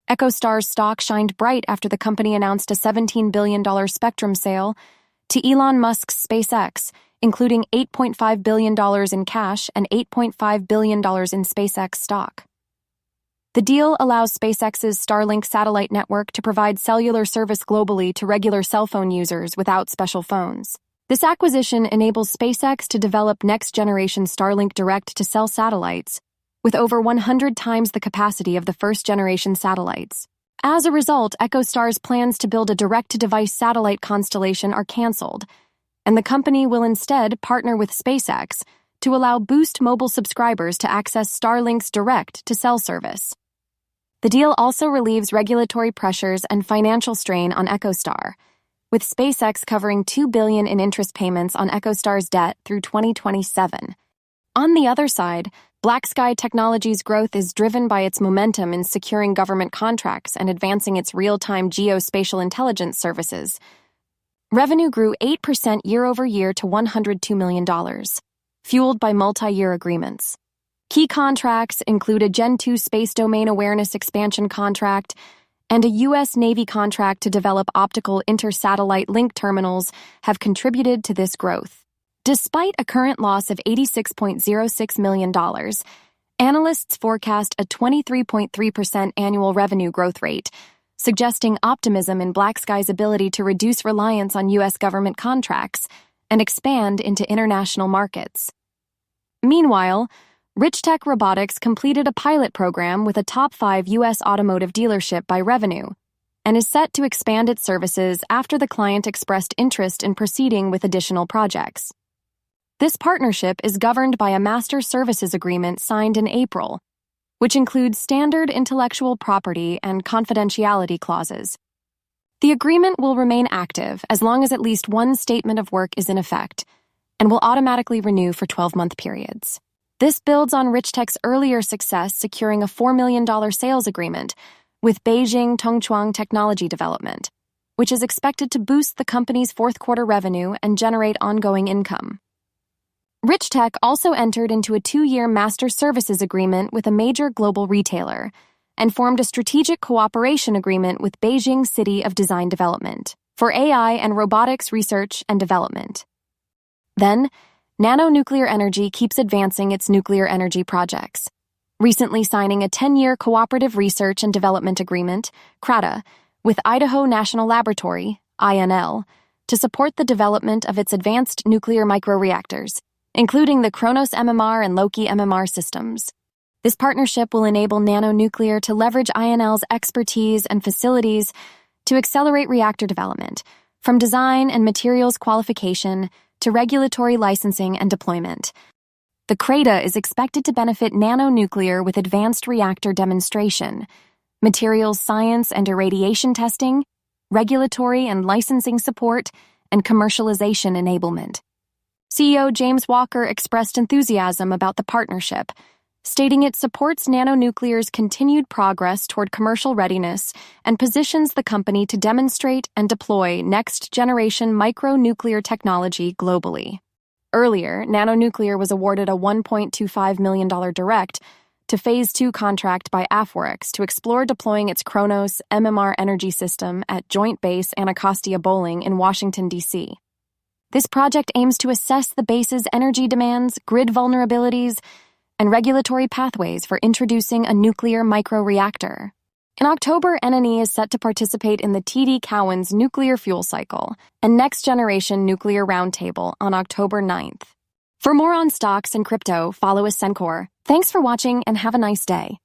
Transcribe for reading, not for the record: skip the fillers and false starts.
EchoStar's stock shined bright after the company announced a $17 billion spectrum sale to Elon Musk's SpaceX, including $8.5 billion in cash and $8.5 billion in SpaceX stock. The deal allows SpaceX's Starlink satellite network to provide cellular service globally to regular cell phone users without special phones. This acquisition enables SpaceX to develop next-generation Starlink direct-to-cell satellites, with over 100 times the capacity of the first-generation satellites. As a result, EchoStar's plans to build a direct-to-device satellite constellation are canceled, and the company will instead partner with SpaceX to allow Boost mobile subscribers to access Starlink's direct-to-cell service. The deal also relieves regulatory pressures and financial strain on EchoStar, with SpaceX covering $2 billion in interest payments on EchoStar's debt through 2027. On the other side, BlackSky Technology's growth is driven by its momentum in securing government contracts and advancing its real-time geospatial intelligence services. Revenue grew 8% year-over-year to $102 million, fueled by multi-year agreements. Key contracts include a Gen 2 space domain awareness expansion contract and a U.S. Navy contract to develop optical inter-satellite link terminals have contributed to this growth. Despite a current loss of $86.06 million, analysts forecast a 23.3% annual revenue growth rate, suggesting optimism in BlackSky's ability to reduce reliance on U.S. government contracts and expand into international markets. Meanwhile, Richtech Robotics completed a pilot program with a top 5 U.S. automotive dealership by revenue and is set to expand its services after the client expressed interest in proceeding with additional projects. This partnership is governed by a master services agreement signed in April, which includes standard intellectual property and confidentiality clauses. The agreement will remain active as long as at least one statement of work is in effect and will automatically renew for 12-month periods. This builds on Richtech's earlier success securing a $4 million sales agreement with Beijing Tongchuang Technology Development, which is expected to boost the company's fourth-quarter revenue and generate ongoing income. Richtech also entered into a 2-year master services agreement with a major global retailer and formed a strategic cooperation agreement with Beijing City of Design Development for AI and robotics research and development. Then, Nano Nuclear Energy keeps advancing its nuclear energy projects, recently signing a 10-year cooperative research and development agreement, CRADA, with Idaho National Laboratory, INL, to support the development of its advanced nuclear microreactors, including the Kronos MMR and Loki MMR systems. This partnership will enable Nano Nuclear to leverage INL's expertise and facilities to accelerate reactor development, from design and materials qualification to regulatory licensing and deployment. The CRADA is expected to benefit Nano Nuclear with advanced reactor demonstration, materials science and irradiation testing, regulatory and licensing support, and commercialization enablement. CEO James Walker expressed enthusiasm about the partnership, stating it supports Nano Nuclear's continued progress toward commercial readiness and positions the company to demonstrate and deploy next-generation micronuclear technology globally. Earlier, Nano Nuclear was awarded a $1.25 million direct to Phase 2 contract by AFWERX to explore deploying its Kronos MMR energy system at Joint Base Anacostia Bolling in Washington, D.C. This project aims to assess the base's energy demands, grid vulnerabilities, and regulatory pathways for introducing a nuclear microreactor. In October, NNE is set to participate in the TD Cowen's Nuclear Fuel Cycle and Next Generation Nuclear Roundtable on October 9th. For more on stocks and crypto, follow Ascencore. Thanks for watching and have a nice day.